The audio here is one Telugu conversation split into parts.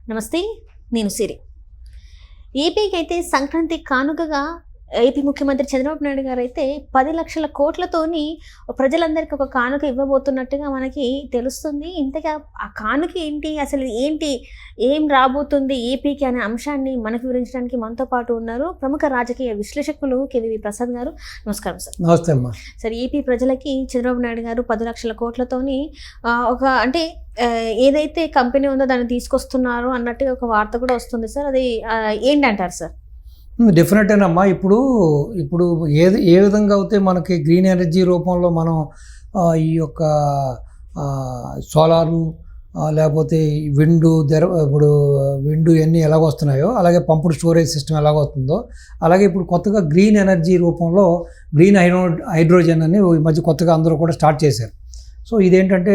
నమస్తే, నేను సిరి. ఏపీకి అయితే సంక్రాంతి కానుకగా ఏపీ ముఖ్యమంత్రి చంద్రబాబు నాయుడు గారు అయితే 10 లక్షల కోట్లతోని ప్రజలందరికీ ఒక కానుక ఇవ్వబోతున్నట్టుగా మనకి తెలుస్తుంది. ఇంతగా ఆ కానుక ఏంటి, అసలు ఏంటి, ఏం రాబోతుంది ఏపీకి అనే అంశాన్ని మనకు వివరించడానికి మనతో పాటు ఉన్నారు ప్రముఖ రాజకీయ విశ్లేషకులు కేవీవి ప్రసాద్ గారు. నమస్కారం సార్. నమస్తే అమ్మా. సార్, ఏపీ ప్రజలకి చంద్రబాబు నాయుడు గారు 10 లక్షల కోట్లతోని ఒక అంటే ఏదైతే కంపెనీ ఉందో దాన్ని తీసుకొస్తున్నారు అన్నట్టుగా ఒక వార్త కూడా వస్తుంది సార్. అది ఏంటంటారు సార్? డెఫినెటేనమ్మా. ఇప్పుడు ఏ విధంగా అయితే మనకి గ్రీన్ ఎనర్జీ రూపంలో మనం ఈ యొక్క సోలారు లేకపోతే ఇప్పుడు విండ్ ఇవన్నీ ఎలాగొస్తున్నాయో అలాగే పంపుడు స్టోరేజ్ సిస్టమ్ ఎలాగొస్తుందో అలాగే ఇప్పుడు కొత్తగా గ్రీన్ ఎనర్జీ రూపంలో గ్రీన్ హైడ్రోజన్ అని ఈ మధ్య కొత్తగా అందరూ కూడా స్టార్ట్ చేశారు. సో ఇదేంటంటే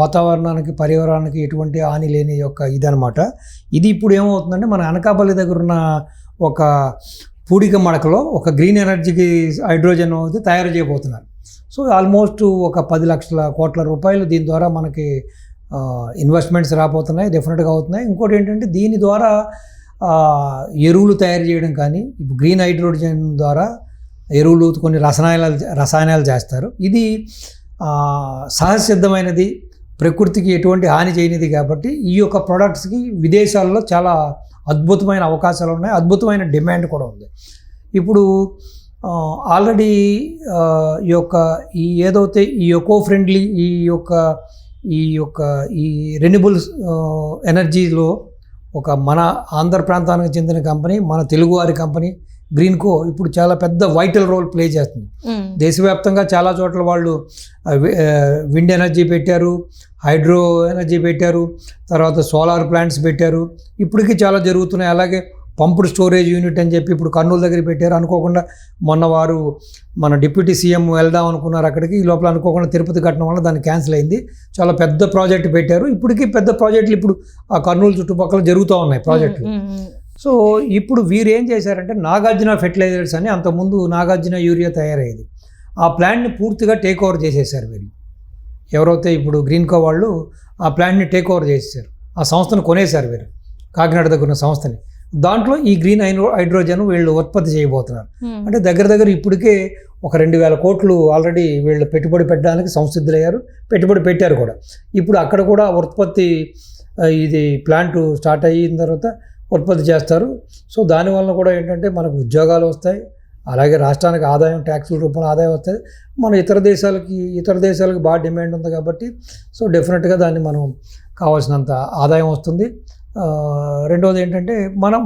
వాతావరణానికి పర్యావరణానికి ఎటువంటి హాని లేని యొక్క ఇదనమాట. ఇది ఇప్పుడు ఏమవుతుందంటే మన అనకాపల్లి దగ్గర ఉన్న ఒక పూడిక మడకలో ఒక గ్రీన్ ఎనర్జీకి హైడ్రోజన్ అయితే తయారు చేయబోతున్నారు. సో ఆల్మోస్ట్ ఒక 10 లక్షల కోట్ల రూపాయలు దీని ద్వారా మనకి ఇన్వెస్ట్మెంట్స్ రాబోతున్నాయి, డెఫినెట్గా అవుతున్నాయి. ఇంకోటి ఏంటంటే దీని ద్వారా ఎరువులు తయారు చేయడం కానీ, ఇప్పుడు గ్రీన్ హైడ్రోజన్ ద్వారా ఎరువులు కొన్ని రసాయనాలు చేస్తారు. ఇది సహజసిద్ధమైనది, ప్రకృతికి ఎటువంటి హాని చేయనిది కాబట్టి ఈ యొక్క ప్రోడక్ట్స్కి విదేశాల్లో చాలా అద్భుతమైన అవకాశాలు ఉన్నాయి, అద్భుతమైన డిమాండ్ కూడా ఉంది. ఇప్పుడు ఆల్రెడీ ఏదైతే ఈ ఎకో ఫ్రెండ్లీ ఈ రెన్యూబుల్ ఎనర్జీలో ఒక మన ఆంధ్ర ప్రాంతానికి చెందిన కంపెనీ, మన తెలుగువారి కంపెనీ గ్రీన్కో ఇప్పుడు చాలా పెద్ద వైటల్ రోల్ ప్లే చేస్తుంది. దేశవ్యాప్తంగా చాలా చోట్ల వాళ్ళు విండ్ ఎనర్జీ పెట్టారు, హైడ్రో ఎనర్జీ పెట్టారు, తర్వాత సోలార్ ప్లాంట్స్ పెట్టారు. ఇప్పటికీ చాలా జరుగుతున్నాయి. అలాగే పంపుడు స్టోరేజ్ యూనిట్ అని చెప్పి ఇప్పుడు కర్నూలు దగ్గర పెట్టారు. అనుకోకుండా మొన్న వారు మన డిప్యూటీ సీఎం వెళ్దాం అనుకున్నారు అక్కడికి, ఈ లోపల అనుకోకుండా తిరుపతి కట్టడం వల్ల దాన్ని క్యాన్సిల్ అయింది. చాలా పెద్ద ప్రాజెక్ట్ పెట్టారు. ఇప్పటికీ పెద్ద ప్రాజెక్టులు ఇప్పుడు ఆ కర్నూలు చుట్టుపక్కల జరుగుతూ ఉన్నాయి ప్రాజెక్టులు. సో ఇప్పుడు వీరు ఏం చేశారంటే నాగార్జున ఫెర్టిలైజర్స్ అని, అంతకుముందు నాగార్జున యూరియా తయారయ్యేది, ఆ ప్లాంట్ని పూర్తిగా టేక్ ఓవర్ చేసేసారు వీళ్ళు. ఎవరైతే ఇప్పుడు గ్రీన్కో వాళ్ళు ఆ ప్లాంట్ని టేక్ ఓవర్ చేసేసారు, ఆ సంస్థను కొనేశారు వీరు, కాకినాడ దగ్గర ఉన్న సంస్థని. దాంట్లో ఈ గ్రీన్ హైడ్రోజన్ వీళ్ళు ఉత్పత్తి చేయబోతున్నారు. అంటే దగ్గర ఇప్పటికే ఒక 2,000 కోట్లు ఆల్రెడీ వీళ్ళు పెట్టుబడి పెట్టడానికి సంసిద్ధులయ్యారు, పెట్టుబడి పెట్టారు కూడా. ఇప్పుడు అక్కడ కూడా ఉత్పత్తి ఇది ప్లాంట్ స్టార్ట్ అయిన తర్వాత ఉత్పత్తి చేస్తారు. సో దానివల్ల కూడా ఏంటంటే మనకు ఉద్యోగాలు వస్తాయి, అలాగే రాష్ట్రానికి ఆదాయం, ట్యాక్సుల రూపంలో ఆదాయం వస్తుంది. మన ఇతర దేశాలకు బాగా డిమాండ్ ఉంది కాబట్టి సో డెఫినెట్గా దాన్ని మనం కావాల్సినంత ఆదాయం వస్తుంది. రెండవది ఏంటంటే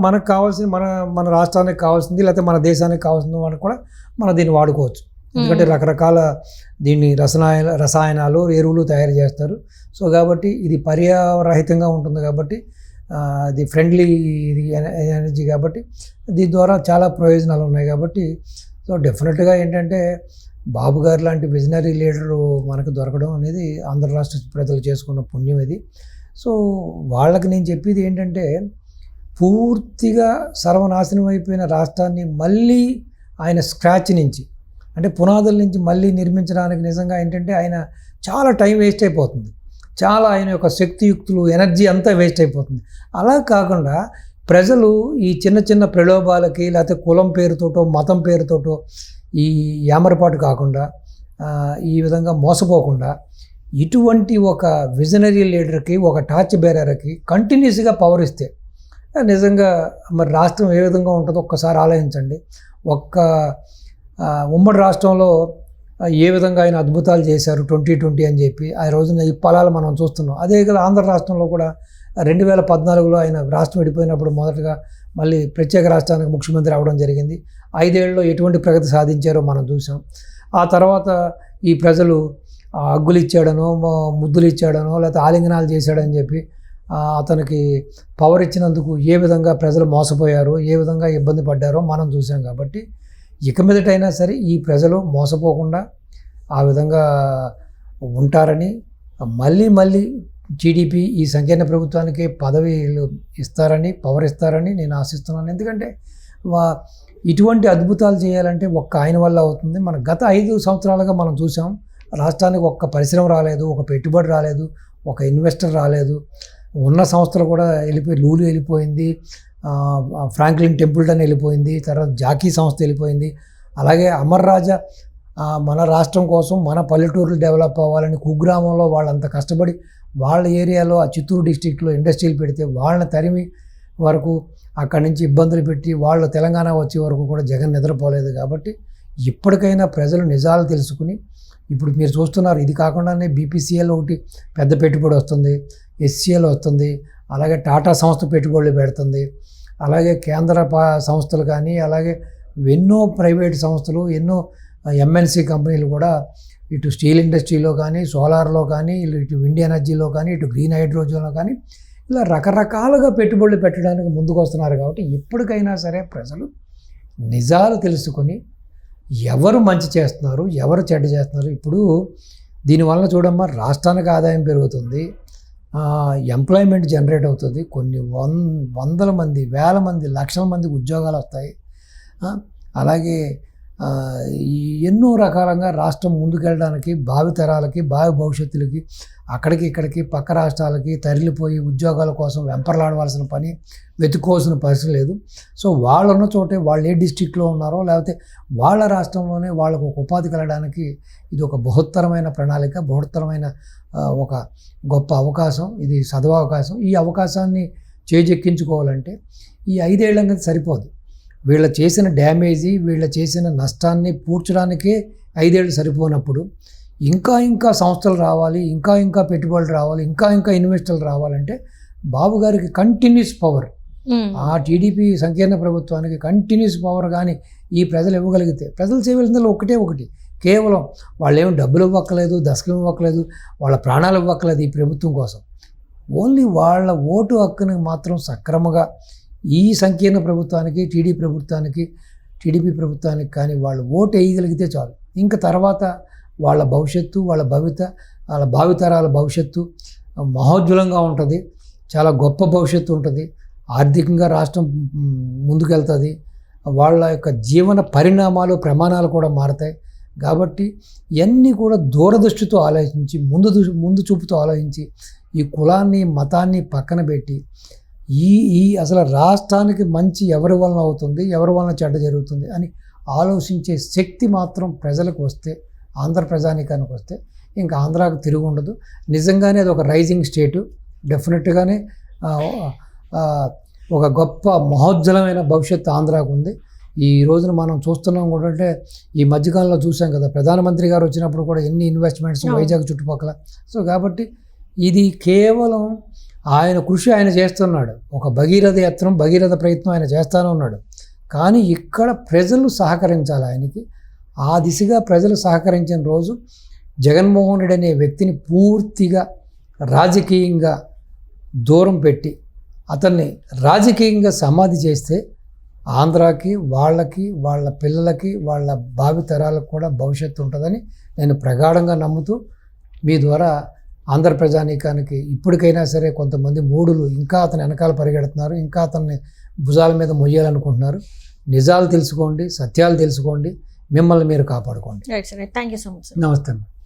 మనకు కావాల్సింది, మన రాష్ట్రానికి కావాల్సింది లేకపోతే మన దేశానికి కావాల్సింది మనకు కూడా మనం దీన్ని వాడుకోవచ్చు. ఎందుకంటే రకరకాల దీన్ని రసాయనాలు ఎరువులు తయారు చేస్తారు. సో కాబట్టి ఇది పర్యావరణరహితంగా ఉంటుంది కాబట్టి అది ఫ్రెండ్లీ ఎనర్జీ కాబట్టి దీని ద్వారా చాలా ప్రయోజనాలు ఉన్నాయి కాబట్టి సో డెఫినెట్గా ఏంటంటే బాబు గారు లాంటి విజనరీ లీడరు మనకు దొరకడం అనేది ఆంధ్ర రాష్ట్ర ప్రజలు చేసుకున్న పుణ్యం ఇది. సో వాళ్ళకి నేను చెప్పేది ఏంటంటే పూర్తిగా సర్వనాశనం అయిపోయిన రాష్ట్రాన్ని మళ్ళీ ఆయన స్క్రాచ్ నుంచి, అంటే పునాదుల నుంచి మళ్ళీ నిర్మించడానికి నిజంగా ఏంటంటే ఆయన చాలా టైం వేస్ట్ అయిపోతుంది, చాలా ఆయన యొక్క శక్తియుక్తులు, ఎనర్జీ అంతా వేస్ట్ అయిపోతుంది. అలా కాకుండా ప్రజలు ఈ చిన్న ప్రలోభాలకి లేకపోతే కులం పేరుతోటో మతం పేరుతోటో ఈ యామరపాటు కాకుండా, ఈ విధంగా మోసపోకుండా ఇటువంటి ఒక విజనరీ లీడర్కి, ఒక టార్చ్ బేరర్కి కంటిన్యూస్గా పవర్ ఇస్తే నిజంగా మరి రాష్ట్రం ఏ విధంగా ఉంటుందో ఒక్కసారి ఆలోచించండి. ఉమ్మడి రాష్ట్రంలో ఏ విధంగా ఆయన అద్భుతాలు చేశారు 2020 అని చెప్పి ఆ రోజున ఈ ఫలాలు మనం చూస్తున్నాం. అదే కదా ఆంధ్ర రాష్ట్రంలో కూడా 2014లో ఆయన రాష్ట్రం విడిపోయినప్పుడు మొదటగా మళ్ళీ ప్రత్యేక రాష్ట్రానికి ముఖ్యమంత్రి అవడం జరిగింది. 5 ఏళ్ళలో ఎటువంటి ప్రగతి సాధించారో మనం చూసాం. ఆ తర్వాత ఈ ప్రజలు అగ్గులు ఇచ్చాడనో, ముద్దులు ఇచ్చాడనో, లేకపోతే ఆలింగనాలు చేశాడని చెప్పి అతనికి పవర్ ఇచ్చినందుకు ఏ విధంగా ప్రజలు మోసపోయారో, ఏ విధంగా ఇబ్బంది పడ్డారో మనం చూసాం. కాబట్టి ఇక మీదటైనా సరే ఈ ప్రజలు మోసపోకుండా ఆ విధంగా ఉంటారని, మళ్ళీ టీడీపీ ఈ సంకీర్ణ ప్రభుత్వానికి పదవిలు ఇస్తారని, పవర్ ఇస్తారని నేను ఆశిస్తున్నాను. ఎందుకంటే ఇటువంటి అద్భుతాలు చేయాలంటే ఒక్క ఆయన వల్ల అవుతుంది. మన గత 5 సంవత్సరాలుగా మనం చూసాం, రాష్ట్రానికి ఒక్క పరిశ్రమ రాలేదు, ఒక పెట్టుబడి రాలేదు, ఒక ఇన్వెస్టర్ రాలేదు. ఉన్న సంస్థలు కూడా వెళ్ళిపోయి, లూలు వెళ్ళిపోయింది, ఫ్రాంక్లిన్ టెంపుల్టన్ వెళ్ళిపోయింది, తర్వాత జాకీ సంస్థ వెళ్ళిపోయింది. అలాగే అమర్ రాజా మన రాష్ట్రం కోసం మన పల్లెటూరులు డెవలప్ అవ్వాలని కుగ్రామంలో వాళ్ళంత కష్టపడి వాళ్ళ ఏరియాలో ఆ చిత్తూరు డిస్టిక్లో ఇండస్ట్రీలు పెడితే వాళ్ళని తరిమి వరకు అక్కడి నుంచి ఇబ్బందులు పెట్టి వాళ్ళు తెలంగాణ వచ్చే వరకు కూడా జగన్ నిద్రపోలేదు. కాబట్టి ఇప్పటికైనా ప్రజలు నిజాలు తెలుసుకుని, ఇప్పుడు మీరు చూస్తున్నారు, ఇది కాకుండానే బీపీసీఎల్ ఒకటి పెద్ద పెట్టుబడి వస్తుంది, ఎస్సీఎల్ వస్తుంది, అలాగే టాటా సంస్థ పెట్టుబడులు పెడుతుంది, అలాగే కేంద్ర సంస్థలు కానీ, అలాగే ఎన్నో ప్రైవేట్ సంస్థలు, ఎన్నో ఎంఎన్సీ కంపెనీలు కూడా ఇటు స్టీల్ ఇండస్ట్రీలో కానీ, సోలార్లో కానీ, ఇటు విండ్ ఎనర్జీలో కానీ, ఇటు గ్రీన్ హైడ్రోజన్లో కానీ ఇలా రకరకాలుగా పెట్టుబడులు పెట్టడానికి ముందుకు వస్తున్నారు. కాబట్టి ఇప్పటికైనా సరే ప్రజలు నిజాలు తెలుసుకొని ఎవరు మంచి చేస్తున్నారు, ఎవరు చెడ్డ చేస్తున్నారు. ఇప్పుడు దీనివల్ల చూడమ్మా, రాష్ట్రానికి ఆదాయం పెరుగుతుంది, ఎంప్లాయ్మెంట్ జనరేట్ అవుతుంది, కొన్ని వందల మంది, వేల మంది, లక్షల మందికి ఉద్యోగాలు వస్తాయి. అలాగే ఎన్నో రకాలుగా రాష్ట్రం ముందుకెళ్ళడానికి, భావితరాలకి, భావి భవిష్యత్తులకి, అక్కడికి ఇక్కడికి పక్క రాష్ట్రాలకి తరలిపోయి ఉద్యోగాల కోసం వెంపర్లాడవలసిన పని, వెతుక్కోవాల్సిన పరిస్థితి లేదు. సో వాళ్ళు ఉన్న చోటే, వాళ్ళు ఏ డిస్టిక్లో ఉన్నారో లేకపోతే వాళ్ళ రాష్ట్రంలోనే వాళ్ళకు ఒక ఉపాధి కలగడానికి ఇది ఒక బృహత్తరమైన ప్రణాళిక, బృహత్తరమైన ఒక గొప్ప అవకాశం, ఇది సదవకాశం. ఈ అవకాశాన్ని చేజెక్కించుకోవాలంటే ఈ 5 ఏళ్ళకి సరిపోదు. వీళ్ళ చేసిన డ్యామేజీ, వీళ్ళ చేసిన నష్టాన్ని పూడ్చడానికే 5 ఏళ్ళు సరిపోనప్పుడు ఇంకా సంస్థలు రావాలి, ఇంకా పెట్టుబడులు రావాలి, ఇంకా ఇన్వెస్టర్లు రావాలంటే బాబు గారికి కంటిన్యూస్ పవర్, ఆ టీడీపీ సంకీర్ణ ప్రభుత్వానికి కంటిన్యూస్ పవర్ కానీ ఈ ప్రజలు ఇవ్వగలిగితే, ప్రజలు చేయవలసింది ఒకటి, కేవలం వాళ్ళు ఏమి డబ్బులు ఇవ్వక్కలేదు, దశకం ఇవ్వక్కలేదు, వాళ్ళ ప్రాణాలు ఇవ్వక్కలేదు ఈ ప్రభుత్వం కోసం. ఓన్లీ వాళ్ళ ఓటు హక్కుని మాత్రం సక్రమంగా ఈ సంకీర్ణ ప్రభుత్వానికి, టీడీపీ ప్రభుత్వానికి కానీ వాళ్ళు ఓటు వేయగలిగితే చాలు. ఇంకా తర్వాత వాళ్ళ భవిష్యత్తు, వాళ్ళ భావితరాల భవిష్యత్తు మహోజ్వలంగా ఉంటుంది, చాలా గొప్ప భవిష్యత్తు ఉంటుంది, ఆర్థికంగా రాష్ట్రం ముందుకెళ్తుంది, వాళ్ళ యొక్క జీవన పరిణామాలు, ప్రమాణాలు కూడా మారుతాయి. కాబట్టి ఇవన్నీ కూడా దూరదృష్టితో ఆలోచించి, ముందు చూపుతో ఆలోచించి, ఈ కులాన్ని, మతాన్ని పక్కన పెట్టి ఈ అసలు రాష్ట్రానికి మంచి ఎవరి వలన అవుతుంది, ఎవరి వలన చెడ్డ జరుగుతుంది అని ఆలోచించే శక్తి మాత్రం ప్రజలకు వస్తే, ఆంధ్ర ప్రజానీకానికి వస్తే ఇంకా ఆంధ్రాకు తిరుగు ఉండదు. నిజంగానే అది ఒక రైజింగ్ స్టేటు, డెఫినెట్గానే ఒక గొప్ప మహోజ్వలమైన భవిష్యత్తు ఆంధ్రాకు ఉంది. ఈ రోజున మనం చూస్తున్నాం కూడా, అంటే ఈ మధ్యకాలంలో చూసాం కదా, ప్రధానమంత్రి గారు వచ్చినప్పుడు కూడా ఎన్ని ఇన్వెస్ట్మెంట్స్ వైజాగ్ చుట్టుపక్కల. సో కాబట్టి ఇది కేవలం ఆయన కృషి ఆయన చేస్తున్నాడు, ఒక భగీరథ ప్రయత్నం ఆయన చేస్తూనే ఉన్నాడు. కానీ ఇక్కడ ప్రజలు సహకరించాలి ఆయనకి. ఆ దిశగా ప్రజలు సహకరించిన రోజు జగన్మోహన్ రెడ్డి అనే వ్యక్తిని పూర్తిగా రాజకీయంగా దూరం పెట్టి అతన్ని రాజకీయంగా సమాధి చేస్తే ఆంధ్రాకి, వాళ్ళ పిల్లలకి, వాళ్ళ భావితరాలకు కూడా భవిష్యత్తు ఉంటుందని నేను ప్రగాఢంగా నమ్ముతూ మీ ద్వారా ఆంధ్ర ప్రజానీకానికి ఇప్పటికైనా సరే కొంతమంది మూడులు ఇంకా అతని వెనకాల పరిగెడుతున్నారు, ఇంకా అతన్ని భుజాల మీద మొయ్యాలనుకుంటున్నారు. నిజాలు తెలుసుకోండి, సత్యాలు తెలుసుకోండి, మిమ్మల్ని మీరు కాపాడుకోండి. Right sir, thank you so much. నమస్తే.